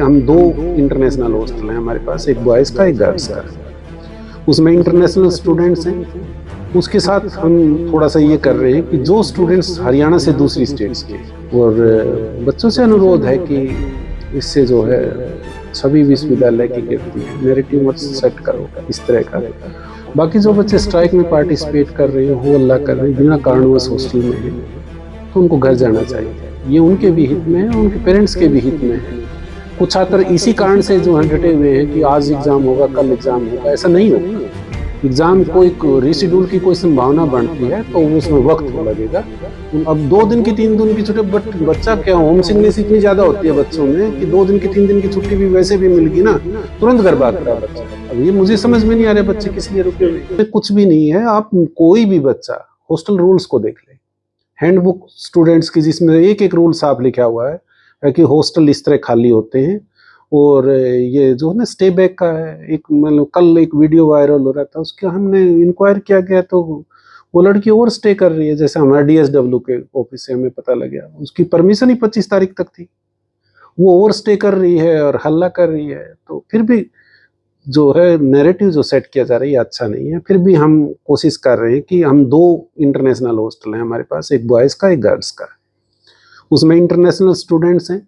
हम दो international hostel हैं हमारे पास, एक बॉयज़ का एक गर्ल्स का। उसमें इंटरनेशनल स्टूडेंट्स हैं, उसके साथ हम थोड़ा सा ये कर रहे हैं कि जो स्टूडेंट्स हरियाणा से दूसरी स्टेट्स के, और बच्चों से अनुरोध है कि इससे जो है सभी विश्वविद्यालय की गिरती है, नैरेटिव मत सेट करो इस तरह का। बाकी जो बच्चे स्ट्राइक में पार्टिसिपेट कर रहे हैं, हो अल्लाह कर रहे हैं, बिना कारणवश हॉस्टल में है, तो उनको घर जाना चाहिए। ये उनके भी हित में है, उनके पेरेंट्स के भी हित में है। कुछ छात्र इसी कारण से जो है डटे हुए हैं कि आज एग्जाम होगा, कल एग्जाम होगा, ऐसा नहीं होगा। एग्जाम को एक रिशिड्यूल की कोई संभावना बनती है तो उसमें वक्त लगेगा। अब 2 दिन की 3 दिन की छुट्टी, बट बच्चा क्या, होम सिकनेस इतनी ज्यादा होती है बच्चों में कि 2 दिन की 3 दिन की छुट्टी भी वैसे भी मिलेगी ना, तुरंत घर भागता है बच्चा। अब ये मुझे समझ में नहीं आ रहा बच्चे किस लिए रुके हुए। कुछ भी नहीं है, आप कोई भी बच्चा हॉस्टल रूल्स को देख ले, हैंडबुक स्टूडेंट्स की, जिसमें एक एक रूल साफ लिखा हुआ है कि हॉस्टल इस तरह खाली होते हैं। और ये जो है ना स्टे बैक का है, एक मतलब कल एक वीडियो वायरल हो रहा था, उसके हमने इंक्वायर किया गया तो वो लड़की ओवर स्टे कर रही है, जैसे हमारे DSW के ऑफिस से हमें पता लग गया। उसकी परमिशन ही 25 तारीख तक थी, वो ओवर स्टे कर रही है और हल्ला कर रही है। तो फिर भी जो है नैरेटिव जो सेट किया जा रहा है ये अच्छा नहीं है। फिर भी हम कोशिश कर रहे हैं कि हम 2 इंटरनेशनल हॉस्टल हैं हमारे पास, एक बॉयज़ का एक गर्ल्स का। उसमें इंटरनेशनल स्टूडेंट्स हैं,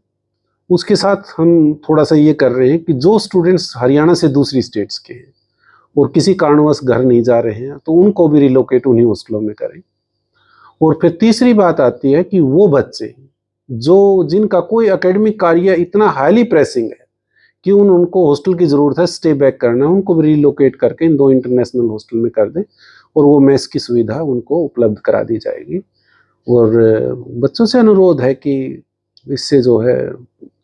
उसके साथ हम थोड़ा सा ये कर रहे हैं कि जो स्टूडेंट्स हरियाणा से दूसरी स्टेट्स के हैं और किसी कारणवश घर नहीं जा रहे हैं तो उनको भी रिलोकेट उन्हीं हॉस्टलों में करें। और फिर तीसरी बात आती है कि वो बच्चे जो जिनका कोई एकेडमिक कार्य इतना हाईली प्रेसिंग है कि उनको हॉस्टल की ज़रूरत है स्टे बैक करना, उनको भी रिलोकेट करके इन 2 इंटरनेशनल हॉस्टल में कर दें और वो मेस की सुविधा उनको उपलब्ध करा दी जाएगी। और बच्चों से अनुरोध है कि इससे जो है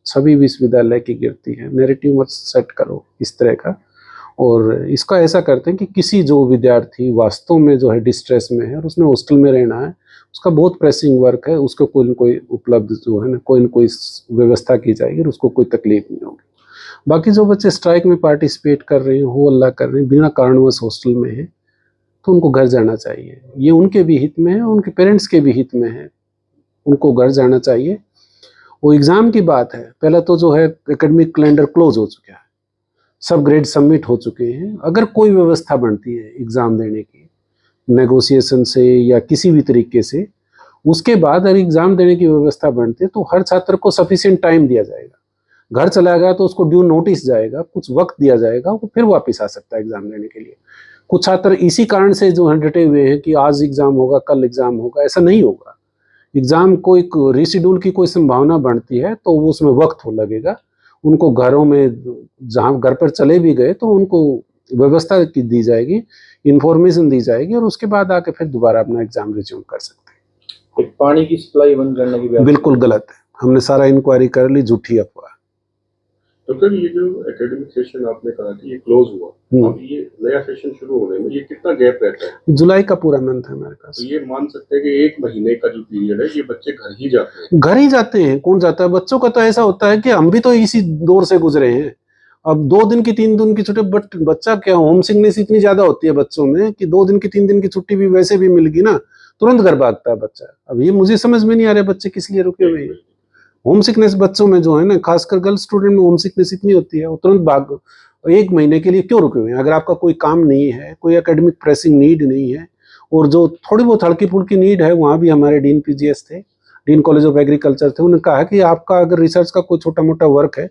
सभी विश्वविद्यालय की गिरती है, नैरेटिव मत सेट करो इस तरह का। और इसका ऐसा करते हैं कि किसी जो विद्यार्थी वास्तव में जो है डिस्ट्रेस में है और उसने हॉस्टल में रहना है, उसका बहुत प्रेसिंग वर्क है, उसको कोई न कोई उपलब्ध जो है ना कोई न कोई व्यवस्था की जाएगी और उसको कोई तकलीफ नहीं होगी। बाकी जो बच्चे स्ट्राइक में पार्टिसिपेट कर रहे हैं, हो अल्लाह कर रहे हैं, बिना कारणवश हॉस्टल में है, तो उनको घर जाना चाहिए। ये उनके भी हित में है, उनके पेरेंट्स के भी हित में है, उनको घर जाना चाहिए। वो एग्ज़ाम की बात है, पहले तो जो है एकेडमिक कैलेंडर क्लोज हो चुका है, सब ग्रेड सबमिट हो चुके हैं। अगर कोई व्यवस्था बनती है एग्ज़ाम देने की, नेगोशिएशन से या किसी भी तरीके से, उसके बाद अगर एग्ज़ाम देने की व्यवस्था बनती है तो हर छात्र को सफिशिएंट टाइम दिया जाएगा। घर चला गया तो उसको ड्यू नोटिस जाएगा, कुछ वक्त दिया जाएगा, वो फिर वापस आ सकता है एग्ज़ाम देने के लिए। कुछ छात्र इसी कारण से जो है डटे हुए हैं कि आज एग्ज़ाम होगा, कल एग्ज़ाम होगा, ऐसा नहीं होगा। एग्ज़ाम को एक रिशिड्यूल की कोई संभावना बनती है तो वो उसमें वक्त लगेगा। उनको घरों में, जहाँ घर पर चले भी गए तो उनको व्यवस्था की दी जाएगी, इन्फॉर्मेशन दी जाएगी और उसके बाद आके फिर दोबारा अपना एग्ज़ाम रिज्यूम कर सकते हैं। पानी की सप्लाई बंद करने की बिल्कुल गलत है, हमने सारा इंक्वायरी कर ली, झूठी अफवाह। तो सर ये जो एकेडमिक सेशन आपने कहा कि ये क्लोज हुआ, अब ये नया सेशन शुरू होने में ये कितना गैप रहता है? जुलाई का पूरा मंथ है हमारे पास। तो ये मान सकते हैं कि 1 महीने का जो पीरियड है ये बच्चे घर ही जाते हैं? घर ही जाते हैं, कौन जाता है? बच्चों का तो ऐसा होता है कि हम भी तो इसी दौर से गुजरे हैं। अब 2 दिन की 3 दिन की छुट्टी, बट बच्चा क्या, होम सिकनेस इतनी ज्यादा होती है बच्चों में कि 2 दिन की 3 दिन की छुट्टी भी वैसे भी मिलेगी ना, तुरंत घर भागता है बच्चा। अब ये मुझे समझ में नहीं आ रहा बच्चे किस लिए रुके हुए हैं। होम सिकनेस बच्चों में जो है ना, खासकर गर्ल्स स्टूडेंट में होम सिकनेस इतनी होती है, वो तुरंत भाग 1 महीने के लिए क्यों रुके हुए हैं? अगर आपका कोई काम नहीं है, कोई एकेडमिक प्रेसिंग नीड नहीं है, और जो थोड़ी बहुत हल्की फुल्की नीड है, वहाँ भी हमारे डीन PGS थे, डीन कॉलेज ऑफ एग्रीकल्चर थे, उन्होंने कहा कि आपका अगर रिसर्च का कोई छोटा मोटा वर्क है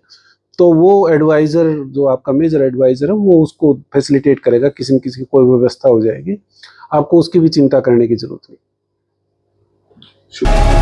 तो वो एडवाइजर, जो आपका मेजर एडवाइजर है, वो उसको फैसिलिटेट करेगा, किसी न किसी की कोई व्यवस्था हो जाएगी, आपको उसकी भी चिंता करने की जरूरत नहीं। शुक्रिया।